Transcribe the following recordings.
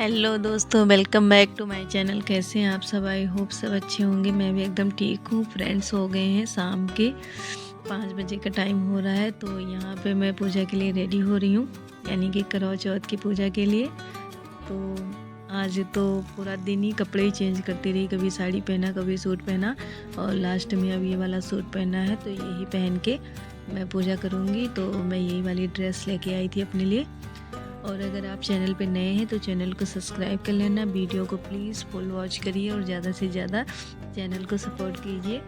Hello दोस्तों, welcome back to my channel. कैसे हैं आप सब? आई होप सब अच्छे होंगे। मैं भी एकदम ठीक हूँ। फ्रेंड्स, हो गए हैं शाम के 5 बजे का टाइम हो रहा है, तो यहाँ पे मैं पूजा के लिए रेडी हो रही हूँ, यानी कि करवा चौथ की पूजा के लिए। तो आज तो पूरा दिन ही कपड़े ही चेंज करती रही, कभी साड़ी पहना, कभी सूट पहना, और लास्ट में अब ये वाला सूट पहना है, तो यही पहन के मैं पूजा करूँगी। तो मैं यही वाली ड्रेस लेके आई थी अपने लिए। और अगर आप चैनल पे नए हैं तो चैनल को सब्सक्राइब कर लेना, वीडियो को प्लीज़ फुल वॉच करिए और ज़्यादा से ज़्यादा चैनल को सपोर्ट कीजिए।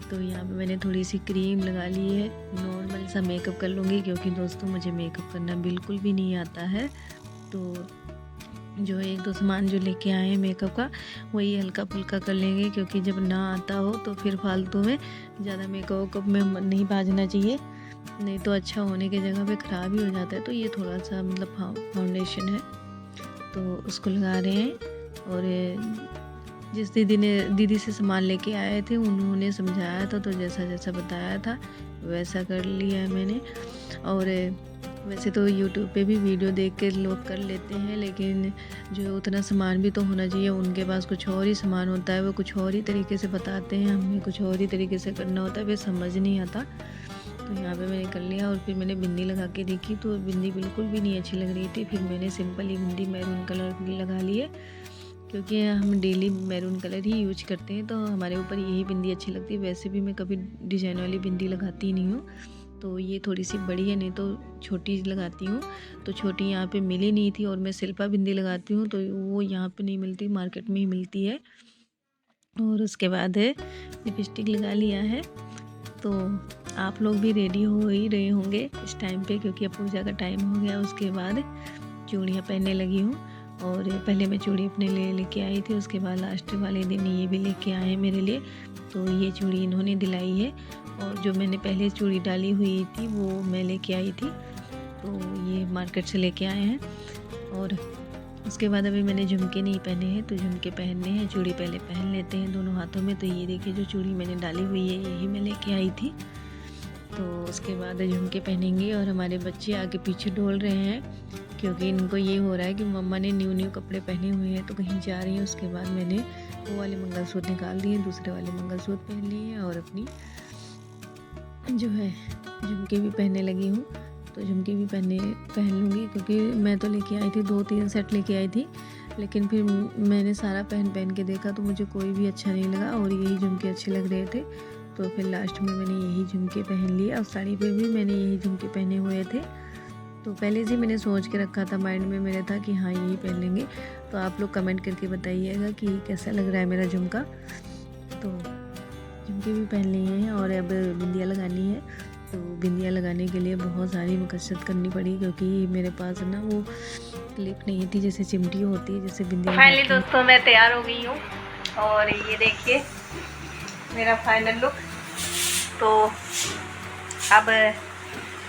तो यहाँ पे मैंने थोड़ी सी क्रीम लगा ली है, नॉर्मल सा मेकअप कर लूँगी, क्योंकि दोस्तों मुझे मेकअप करना बिल्कुल भी नहीं आता है। तो जो एक दो सामान जो लेके आए हैं मेकअप का, वही हल्का फुल्का कर लेंगे, क्योंकि जब ना आता हो तो फिर फालतू में ज़्यादा मेकअप में मन नहीं बाजना चाहिए, नहीं तो अच्छा होने की जगह पे ख़राब ही हो जाता है। तो ये थोड़ा सा मतलब फाउंडेशन है, तो उसको लगा रहे हैं। और जिस दीदी से सामान लेके आए थे, उन्होंने समझाया था, तो जैसा जैसा बताया था वैसा कर लिया है मैंने। और वैसे तो यूट्यूब पे भी वीडियो देख के लोग कर लेते हैं, लेकिन जो उतना सामान भी तो होना चाहिए, उनके पास कुछ और ही सामान होता है, वो कुछ और ही तरीके से बताते हैं, हमें कुछ और ही तरीके से करना होता है, वे समझ नहीं आता। तो यहाँ पे मैंने कर लिया, और फिर मैंने बिंदी लगा के देखी, तो बिंदी बिल्कुल भी नहीं अच्छी लग रही थी। फिर मैंने सिंपल ही बिंदी मैरून कलर की लगा ली है, क्योंकि हम डेली मैरून कलर ही यूज करते हैं, तो हमारे ऊपर यही बिंदी अच्छी लगती है। वैसे भी मैं कभी डिजाइन वाली बिंदी लगाती नहीं हूँ, तो ये थोड़ी सी बड़ी है, नहीं तो छोटी लगाती हूँ। तो छोटी यहाँ पे मिली नहीं थी, और मैं शिल्पा बिंदी लगाती हूँ, तो वो यहाँ पे नहीं मिलती, मार्केट में ही मिलती है। और उसके बाद लिपस्टिक लगा लिया है। तो आप लोग भी रेडी हो ही रहे होंगे इस टाइम पे, क्योंकि अब पूजा का टाइम हो गया। उसके बाद चूड़ियाँ पहनने लगी हूँ, और पहले मैं चूड़ी अपने लिए लेके आई थी, उसके बाद लास्ट वाले दिन ये भी लेके आए हैं मेरे लिए। तो ये चूड़ी इन्होंने दिलाई है, और जो मैंने पहले चूड़ी डाली हुई थी वो मैं लेके आई थी, तो ये मार्केट से लेके आए हैं। और उसके बाद अभी मैंने झुमके नहीं पहने हैं, तो झुमके पहनने हैं। चूड़ी पहले पहन लेते हैं दोनों हाथों में। तो ये देखिए, जो चूड़ी मैंने डाली हुई है यही मैं लेके आई थी। तो उसके बाद झुमके पहनेंगे, और हमारे बच्चे आगे पीछे डोल रहे हैं, क्योंकि इनको ये हो रहा है कि मम्मा ने न्यू कपड़े पहने हुए हैं, तो कहीं जा रही हैं। उसके बाद मैंने वो वाले मंगलसूत्र निकाल दिए, दूसरे वाले मंगलसूत्र पहन लिए हैं, और अपनी जो है झुमके भी पहनने लगी हूँ। तो झुमके भी पहन लूँगी, क्योंकि मैं तो लेके आई थी 2-3 सेट लेके आई थी, लेकिन फिर मैंने सारा पहन के देखा, तो मुझे कोई भी अच्छा नहीं लगा, और यही झुमके अच्छे लग रहे थे। तो फिर लास्ट में मैंने यही झुमके पहन लिए, और साड़ी पे भी मैंने यही झुमके पहने हुए थे। तो पहले से मैंने सोच के रखा था, माइंड में मेरे था कि हाँ यही पहन लेंगे। तो आप लोग कमेंट करके बताइएगा कि कैसा लग रहा है मेरा झुमका। तो झुमके भी पहन लिए हैं, और अब बिंदिया लगानी है। तो बिंदिया लगाने के लिए बहुत सारी मकसद करनी पड़ी, क्योंकि मेरे पास ना वो क्लिप नहीं थी, जैसे चिमटी होती है, जैसे बिंदिया। फाइनली दोस्तों मैं तैयार हो गई हूँ, और ये देखिए मेरा फाइनल लुक। तो अब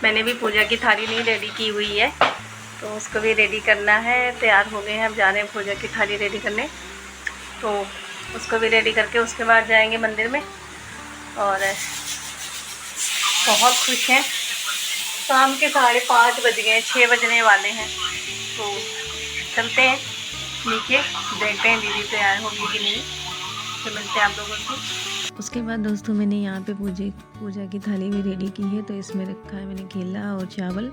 मैंने भी पूजा की थाली नहीं रेडी की हुई है, तो उसको भी रेडी करना है। तैयार हो गए हैं, अब जा रहे हैं पूजा की थाली रेडी करने। तो उसको भी रेडी करके उसके बाद जाएंगे मंदिर में। और बहुत खुश हैं, शाम के 5:30 बज गए हैं, 6 बजने वाले हैं। तो चलते हैं नीचे, देखते हैं दीदी तैयार होगी कि नहीं, तो मिलते हैं आप लोगों से। उसके बाद दोस्तों मैंने यहाँ पे पूजा की थाली भी रेडी की है। तो इसमें रखा है मैंने केला और चावल,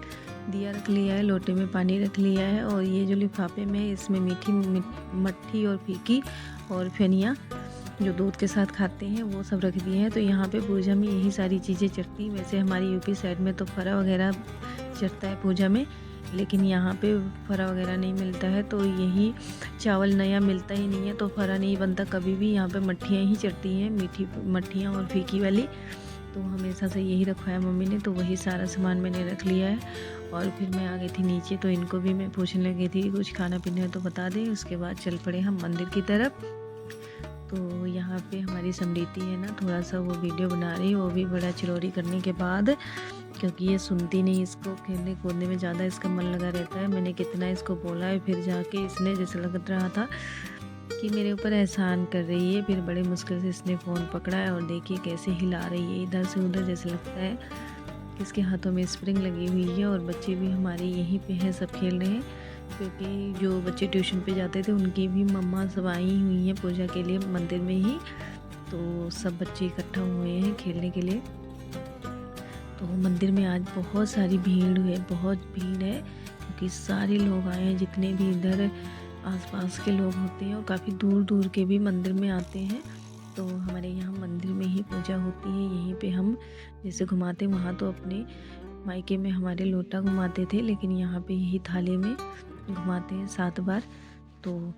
दिया रख लिया है, लोटे में पानी रख लिया है, और ये जो लिफाफे में इसमें मीठी मट्ठी और फीकी और फेनिया जो दूध के साथ खाते हैं वो सब रख दिए हैं। तो यहाँ पे पूजा में यही सारी चीज़ें चढ़ती। वैसे हमारी यूपी साइड में तो फरा वगैरह चढ़ता है पूजा में, लेकिन यहाँ पे फरा वगैरह नहीं मिलता है, तो यही चावल नया मिलता ही नहीं है, तो फरा नहीं बनता कभी भी। यहाँ पे मट्ठियाँ ही चढ़ती हैं, मीठी मट्ठियाँ और फीकी वाली। तो हमेशा से यही रखवाया मम्मी ने, तो वही सारा सामान मैंने रख लिया है। और फिर मैं आ गई थी नीचे, तो इनको भी मैं पूछने लगी थी कुछ खाना पीना है तो बता दें। उसके बाद चल पड़े हम मंदिर की तरफ। तो यहाँ पे हमारी समृति है ना, थोड़ा सा वो वीडियो बना रही है, वो भी बड़ा चिरौरी करने के बाद, क्योंकि ये सुनती नहीं, इसको खेलने कूदने में ज़्यादा इसका मन लगा रहता है। मैंने कितना इसको बोला है, फिर जाके इसने जैसे लग रहा था कि मेरे ऊपर एहसान कर रही है। फिर बड़े मुश्किल से इसने फ़ोन पकड़ा है, और देखिए कैसे हिला रही है इधर से उधर, जैसे लगता है कि इसके हाथों में स्प्रिंग लगी हुई है। और बच्चे भी हमारे यहीं पे हैं, सब खेल रहे हैं। क्योंकि जो बच्चे ट्यूशन पे जाते थे उनकी भी मम्मा सब आई हुई हैं पूजा के लिए मंदिर में ही। तो सब बच्चे इकट्ठा हुए हैं खेलने के लिए। तो मंदिर में आज बहुत सारी भीड़ है, बहुत भीड़ है, क्योंकि सारे लोग आए हैं, जितने भी इधर आसपास के लोग होते हैं और काफ़ी दूर दूर के भी मंदिर में आते हैं। तो हमारे यहाँ मंदिर में ही पूजा होती है। यहीं पे हम जैसे घुमाते, वहाँ तो अपने मायके में हमारे लोटा घुमाते थे, लेकिन यहाँ पे यही थाली में घुमाते हैं 7 बार। तो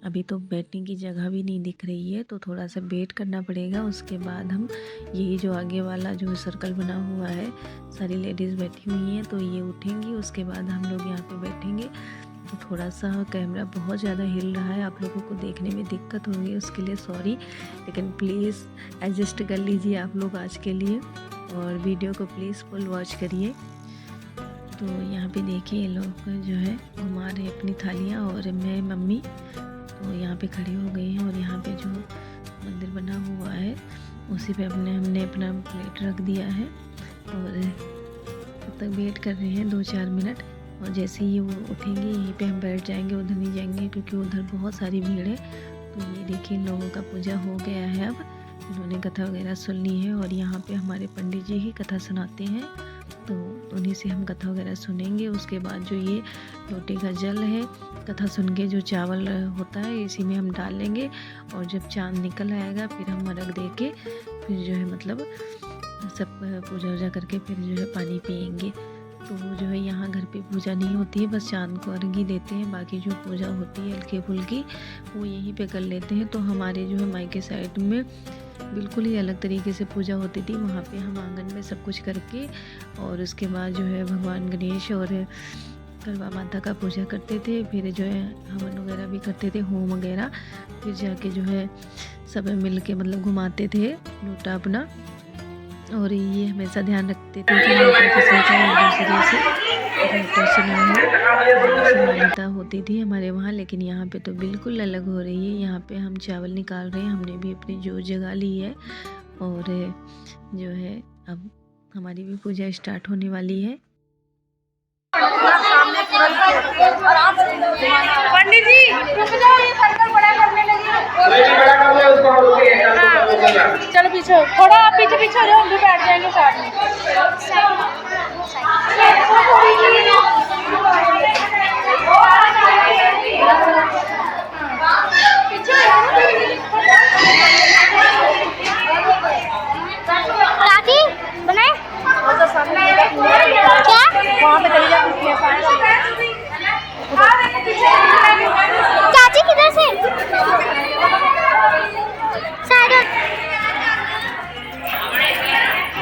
अभी तो बैठने की जगह भी नहीं दिख रही है, तो थोड़ा सा वेट करना पड़ेगा। उसके बाद हम यही जो आगे वाला जो सर्कल बना हुआ है, सारी लेडीज़ बैठी हुई हैं, तो ये उठेंगी, उसके बाद हम लोग यहाँ पे बैठेंगे। तो थोड़ा सा कैमरा बहुत ज़्यादा हिल रहा है, आप लोगों को देखने में दिक्कत होगी, उसके लिए सॉरी, लेकिन प्लीज़ एडजस्ट कर लीजिए आप लोग आज के लिए, और वीडियो को प्लीज़ फुल वॉच करिए। तो यहाँ पे देखिए ये लोग जो है घुमा रहे अपनी थालियाँ, और मैं मम्मी तो यहाँ पे खड़े हो गए हैं। और यहाँ पे जो मंदिर बना हुआ है उसी पे हमने अपना प्लेट रख दिया है, और तब तक वेट कर रहे हैं 2-4 मिनट। और जैसे ही वो उठेंगे यहीं पे हम बैठ जाएंगे, उधर नहीं जाएंगे क्योंकि उधर बहुत सारी भीड़ है। तो ये देखिए इन लोगों का पूजा हो गया है, अब इन्होंने कथा वगैरह सुन ली है, और यहाँ पे हमारे पंडित जी ही कथा सुनाते हैं, तो उन्हीं से हम कथा वगैरह सुनेंगे। उसके बाद जो ये लोटे का जल है, कथा सुन के जो चावल होता है इसी में हम डाल लेंगे, और जब चाँद निकल आएगा फिर हम अर्घ दे के फिर जो है मतलब सब पूजा वूजा करके फिर जो है पानी पियेंगे। तो जो है यहाँ घर पे पूजा नहीं होती है, बस चाँद को अर्घ ही देते हैं, बाकी जो पूजा होती है हल्की फुल्की वो यहीं पे कर लेते हैं। तो हमारे जो है मायके साइड में बिल्कुल ही अलग तरीके से पूजा होती थी। वहाँ पे हम आंगन में सब कुछ करके, और उसके बाद जो है भगवान गणेश और करवा माता का पूजा करते थे, फिर जो है हवन वगैरह भी करते थे, होम वगैरह, फिर जाके जो है सब मिल के मतलब घुमाते थे लोटा अपना। और ये हमेशा ध्यान रखते थे कि लोटा किसी का एक दूसरे से लोटा से ना हो, ऐसी मान्यता होती थी हमारे वहाँ। लेकिन यहाँ पे तो बिल्कुल अलग हो रही है। यहाँ पे हम चावल निकाल रहे हैं, हमने भी अपनी जोत जगा ली है, और जो है अब हमारी भी पूजा स्टार्ट होने वाली है। पंडित जी रुक जाओ, ये सर्कल बड़ा करने लगी। चलो पीछे थोड़ा, आप पीछे पीछे हो जाओ, हम भी बैठ जाएंगे साथ में। बनाए क्या वहाँ पे चली जाती चाची किधर से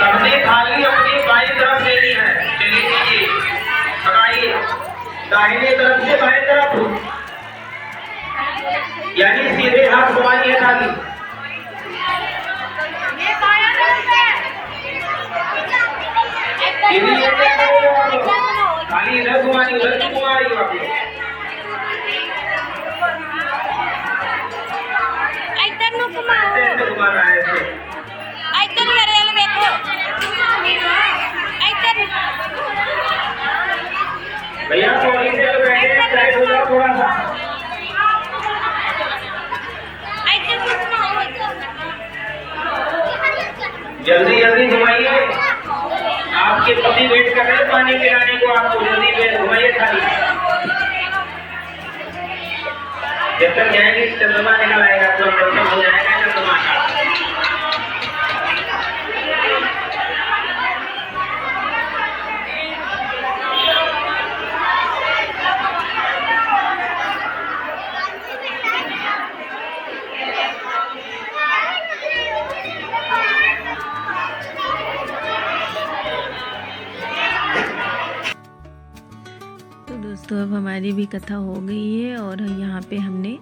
सबने थाली अपनी बाईं तरफ लेनी है, चलिए कीजिए, लगाइए दाहिने तरफ से बाएं तरफ, यानी सीधे हाथ घुमानी है थाली। थाली इधर घुमानी, उधर की घुमा रही हो आप लोग। इधर नु घुमाओ, ऐसे घुमाना है ऐसे। इधर मेरे वाले देखो, इधर भैया थोड़ी देर बैठे, साइड हो जाओ थोड़ा सा। इधर घुमाओ, जल्दी जल्दी घुमाइए, आपके पति वेट कर रहे हैं पानी पिलाने को, आपको जल्दी घुमाइए थाली। जब तक जाएंगे चंद्रमा निकल आएगा, तो दर्शन हो जाएगा चंद्रमा का। दोस्तों अब हमारी भी कथा हो गई है, और यहाँ पे हमने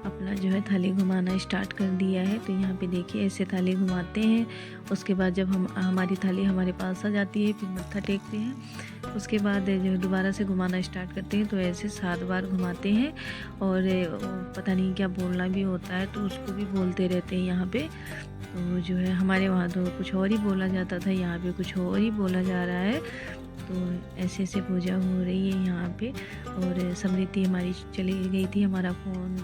अपना जो है थाली घुमाना स्टार्ट कर दिया है। तो यहाँ पे देखिए ऐसे थाली घुमाते हैं, उसके बाद जब हमारी थाली हमारे पास आ जाती है फिर मत्था टेकते हैं, उसके बाद जो दोबारा से घुमाना स्टार्ट करते हैं। तो ऐसे 7 बार घुमाते हैं, और पता नहीं क्या बोलना भी होता है, तो उसको भी बोलते रहते हैं यहाँ पे। तो जो है हमारे वहाँ तो कुछ और ही बोला जाता था, यहाँ पे कुछ और ही बोला जा रहा है। तो ऐसे ऐसे पूजा हो रही है यहाँ पे। और समृद्धि हमारी चली गई थी हमारा फ़ोन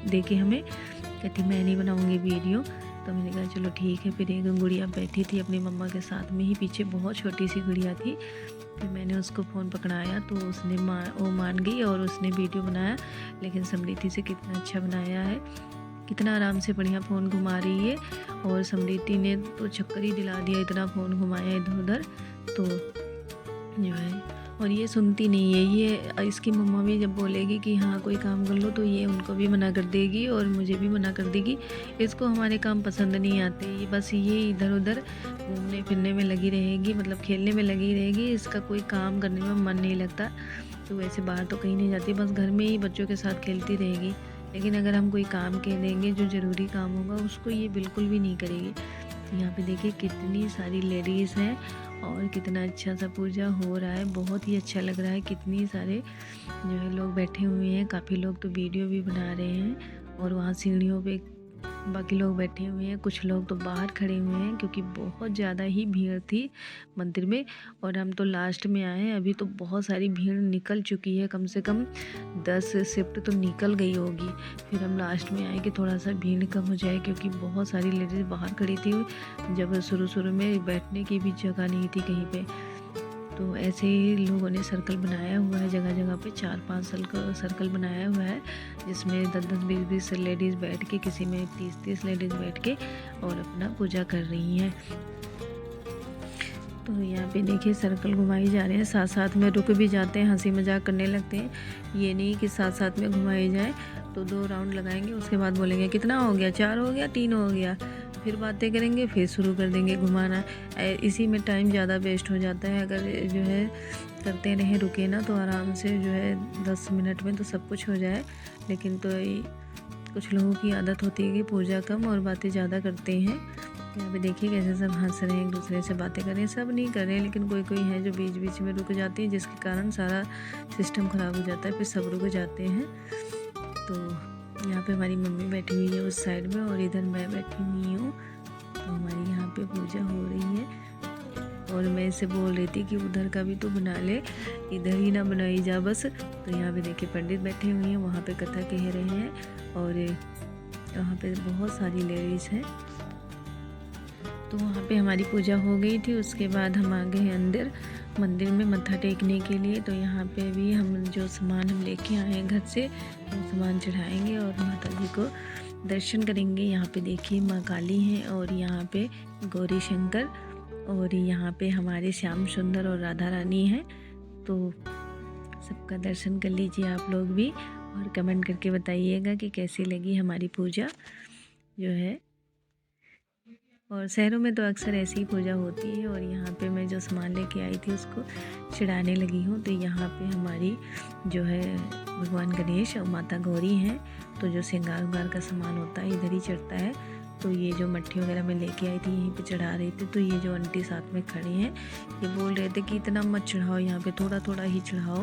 दे के हमें, कहती मैं नहीं बनाऊँगी वीडियो। तो मैंने कहा चलो ठीक है। फिर एक गुड़िया बैठी थी अपनी मम्मा के साथ में ही पीछे, बहुत छोटी सी गुड़िया थी। फिर मैंने उसको फ़ोन पकड़ाया तो उसने वो मान गई और उसने वीडियो बनाया। लेकिन समृद्धि से कितना अच्छा बनाया है, कितना आराम से बढ़िया फ़ोन घुमा रही है। और समृद्धि ने तो चक्कर ही दिला दिया, इतना फ़ोन घुमाया इधर उधर तो जो है। और ये सुनती नहीं है, ये इसकी मम्मा भी जब बोलेगी कि हाँ कोई काम कर लो तो ये उनको भी मना कर देगी और मुझे भी मना कर देगी। इसको हमारे काम पसंद नहीं आते, ये बस ये इधर उधर घूमने फिरने में लगी रहेगी, मतलब खेलने में लगी रहेगी। इसका कोई काम करने में मन नहीं लगता। तो वैसे बाहर तो कहीं नहीं जाती, बस घर में ही बच्चों के साथ खेलती रहेगी। लेकिन अगर हम कोई काम कह देंगे जो ज़रूरी काम होगा उसको ये बिल्कुल भी नहीं करेगी। यहाँ पे देखिए कितनी सारी लेडीज़ हैं और कितना अच्छा सा पूजा हो रहा है, बहुत ही अच्छा लग रहा है। कितनी सारे जो है लोग बैठे हुए हैं, काफ़ी लोग तो वीडियो भी बना रहे हैं। और वहाँ सीढ़ियों पे बाकी लोग बैठे हुए हैं, कुछ लोग तो बाहर खड़े हुए हैं क्योंकि बहुत ज़्यादा ही भीड़ थी मंदिर में। और हम तो लास्ट में आए हैं, अभी तो बहुत सारी भीड़ निकल चुकी है, कम से कम 10 शिफ्ट तो निकल गई होगी। फिर हम लास्ट में आए कि थोड़ा सा भीड़ कम हो जाए क्योंकि बहुत सारी लेडीज़ बाहर खड़ी थी। जब शुरू में बैठने की भी जगह नहीं थी कहीं पे। तो ऐसे ही लोगों ने सर्कल बनाया हुआ है, जगह जगह पे 4-5 सर्कल बनाया हुआ है, जिसमें 10-10 20-20 लेडीज़ बैठ के, किसी में 30-30 लेडीज़ बैठ के और अपना पूजा कर रही हैं। तो यहाँ पे देखिए सर्कल घुमाई जा रहे हैं, साथ साथ में रुक भी जाते हैं, हंसी मजाक करने लगते हैं। ये नहीं कि साथ साथ में घुमाई जाए। तो 2 राउंड लगाएंगे, उसके बाद बोलेंगे कितना हो गया, 4 हो गया, 3 हो गया। फिर बातें करेंगे, फिर शुरू कर देंगे घुमाना। इसी में टाइम ज़्यादा वेस्ट हो जाता है। अगर जो है करते रहें, रुके ना, तो आराम से जो है 10 मिनट में तो सब कुछ हो जाए। लेकिन तो कुछ लोगों की आदत होती है कि पूजा कम और बातें ज़्यादा करते हैं। यहाँ पे देखिए कैसे सब हंस रहे हैं, एक दूसरे से बातें कर रहे हैं। सब नहीं कर रहे हैं, लेकिन कोई कोई है जो बीच बीच में रुक जाते हैं, जिसके कारण सारा सिस्टम ख़राब हो जाता है। फिर सब रुक जाते हैं। तो यहाँ पे हमारी मम्मी बैठी हुई है उस साइड में और इधर मैं बैठी हुई हूँ। तो हमारी यहाँ पे पूजा हो रही है। और मैं इसे बोल रही थी कि उधर का भी तो बना ले, इधर ही ना बनाई जा बस। तो यहाँ पे देखिए पंडित बैठे हुए हैं, वहाँ पे कथा कह रहे हैं और वहाँ पे बहुत सारी लेडीज़ हैं। तो वहाँ पे हमारी पूजा हो गई थी। उसके बाद हम आ गए अंदर मंदिर में मत्था टेकने के लिए। तो यहाँ पे भी हम जो सामान हम लेके आए हैं घर से, वो सामान चढ़ाएंगे और माता जी को दर्शन करेंगे। यहाँ पे देखिए माँ काली हैं और यहाँ पे गौरी शंकर और यहाँ पे हमारे श्याम सुंदर और राधा रानी हैं। तो सबका दर्शन कर लीजिए आप लोग भी और कमेंट करके बताइएगा कि कैसी लगी हमारी पूजा जो है। और शहरों में तो अक्सर ऐसी ही पूजा होती है। और यहाँ पे मैं जो सामान लेके आई थी उसको चढ़ाने लगी हूँ। तो यहाँ पे हमारी जो है भगवान गणेश और माता गौरी हैं। तो जो श्रृंगार उंगार का सामान होता है इधर ही चढ़ता है। तो ये जो मट्ठी वगैरह मैं लेके आई थी यहीं पे चढ़ा रही थी। तो ये जो आंटी साथ में खड़ी हैं ये बोल रहे थे कि इतना मत चढ़ाओ, यहाँ पे थोड़ा थोड़ा ही चढ़ाओ,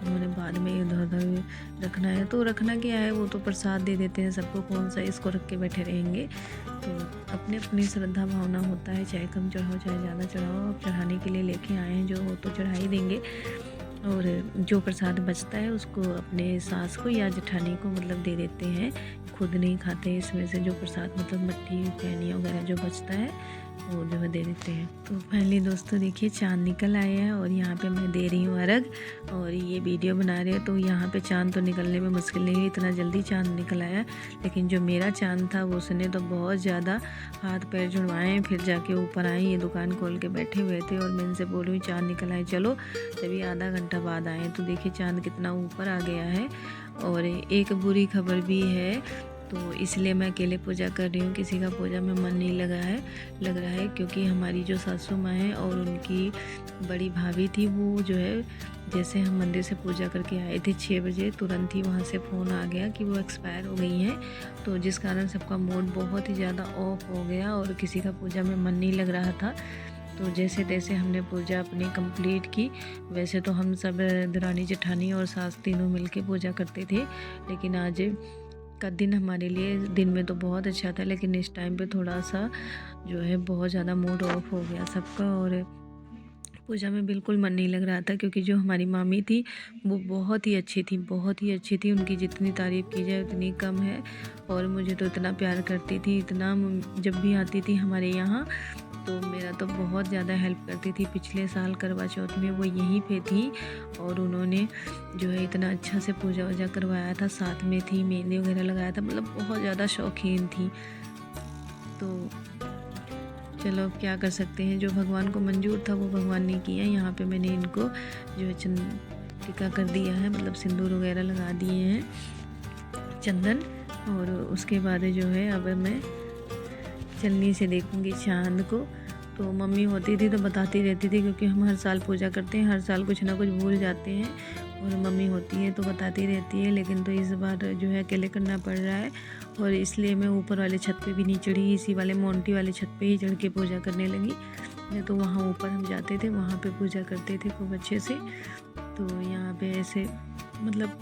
उन्होंने बाद में इधर उधर रखना है। तो रखना क्या है, वो तो प्रसाद दे देते हैं सबको, कौन सा इसको रख के बैठे रहेंगे। तो अपने अपनी श्रद्धा भावना होता है, चाहे कम चढ़ाओ चाहे ज़्यादा चढ़ाओ। अब चढ़ाने के लिए लेके आए हैं जो, वो तो चढ़ा ही देंगे। और जो प्रसाद बचता है उसको अपने सास को या जेठानी को मतलब दे देते हैं, खुद नहीं खाते इसमें से। जो प्रसाद मतलब मट्ठी पैनी वगैरह जो बचता है वो जो है दे देते हैं। तो फाइनली दोस्तों देखिए चाँद निकल आया है और यहाँ पे मैं दे रही हूँ अर्घ और ये वीडियो बना रहे हैं। तो यहाँ पे चाँद तो निकलने में मुश्किल नहीं है, इतना जल्दी चाँद निकल आया। लेकिन जो मेरा चाँद था वो उसने तो बहुत ज़्यादा हाथ पैर जुड़वाए, फिर जाके ऊपर आए। ये दुकान खोल के बैठे हुए थे और मैं इनसे बोल रही हूँ चाँद निकल आए चलो, तभी आधा घंटा बाद आए। तो देखिए चाँद कितना ऊपर आ गया है। और एक बुरी खबर भी है, तो इसलिए मैं अकेले पूजा कर रही हूँ, किसी का पूजा में मन नहीं लग रहा है क्योंकि हमारी जो सासू माँ है और उनकी बड़ी भाभी थी, वो जो है जैसे हम मंदिर से पूजा करके आए थे 6 बजे, तुरंत ही वहाँ से फ़ोन आ गया कि वो एक्सपायर हो गई हैं। तो जिस कारण सबका मूड बहुत ही ज़्यादा ऑफ हो गया और किसी का पूजा में मन नहीं लग रहा था। तो जैसे तैसे हमने पूजा अपनी कंप्लीट की। वैसे तो हम सब दरानी जेठानी और सास तीनों मिलके पूजा करते थे, लेकिन आज का दिन हमारे लिए दिन में तो बहुत अच्छा था, लेकिन इस टाइम पे थोड़ा सा जो है बहुत ज़्यादा मूड ऑफ हो गया सबका। और पूजा में बिल्कुल मन नहीं लग रहा था, क्योंकि जो हमारी मामी थी वो बहुत ही अच्छी थी, बहुत ही अच्छी थी। उनकी जितनी तारीफ़ की जाए उतनी कम है। और मुझे तो इतना प्यार करती थी, इतना जब भी आती थी हमारे यहाँ तो मेरा तो बहुत ज़्यादा हेल्प करती थी। पिछले साल करवा चौथ में वो यहीं पे थी और उन्होंने जो है इतना अच्छा से पूजा वूजा करवाया था, साथ में थी, मेहंदी वगैरह लगाया था, मतलब बहुत ज़्यादा शौकीन थी। तो चलो अब क्या कर सकते हैं, जो भगवान को मंजूर था वो भगवान ने किया। यहाँ पे मैंने इनको जो है टीका कर दिया है, मतलब सिंदूर वगैरह लगा दिए हैं, चंदन। और उसके बाद जो है अब मैं चलनी से देखूंगी चांद को। तो मम्मी होती थी तो बताती रहती थी, क्योंकि हम हर साल पूजा करते हैं, हर साल कुछ ना कुछ भूल जाते हैं, और मम्मी होती है तो बताती रहती है। लेकिन तो इस बार जो है अकेले करना पड़ रहा है, और इसलिए मैं ऊपर वाले छत पे भी नहीं चढ़ी, इसी वाले मोंटी वाले छत पे ही चढ़ के पूजा करने लगी। नहीं तो वहाँ ऊपर हम जाते थे, वहाँ पे पूजा करते थे खूब अच्छे से। तो यहाँ पे ऐसे मतलब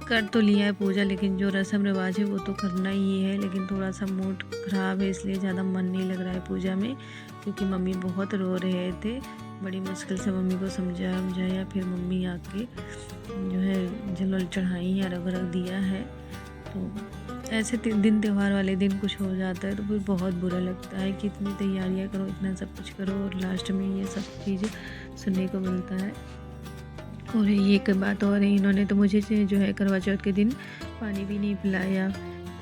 कर तो लिया है पूजा, लेकिन जो रस्म रिवाज है वो तो करना ही है। लेकिन थोड़ा सा मूड ख़राब है, इसलिए ज़्यादा मन नहीं लग रहा है पूजा में, क्योंकि मम्मी बहुत रो रहे थे। बड़ी मुश्किल से मम्मी को समझाया, फिर मम्मी आके जो है जल चढ़ाई है, अर्घ वर्घ दिया है। तो ऐसे दिन त्यौहार वाले दिन कुछ हो जाता है तो फिर बहुत बुरा लगता है कि इतनी तैयारियां करो, इतना सब कुछ करो, और लास्ट में ये सब चीज़ सुनने को मिलता है। और ये एक बात और है, इन्होंने तो मुझे जो है करवा चौथ के दिन पानी भी नहीं पिलाया।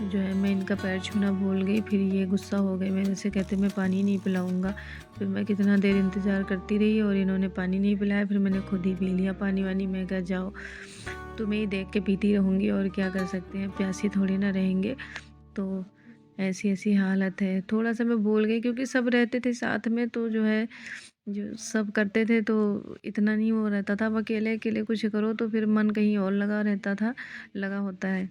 जो है मैं इनका पैर छूना भूल गई, फिर ये गुस्सा हो गए मेरे से, कहते मैं पानी नहीं पिलाऊंगा। फिर मैं कितना देर इंतज़ार करती रही और इन्होंने पानी नहीं पिलाया, फिर मैंने खुद ही पी लिया पानी वानी। मैं कहा जाओ, तुम्हें ही देख के पीती रहूँगी, और क्या कर सकते हैं, प्यासी थोड़ी ना रहेंगे। तो ऐसी ऐसी हालत है। थोड़ा सा मैं भूल गई, क्योंकि सब रहते थे साथ में, तो जो है जो सब करते थे तो इतना नहीं वो रहता था। अब अकेले अकेले कुछ करो तो फिर मन कहीं और लगा रहता था, लगा होता है।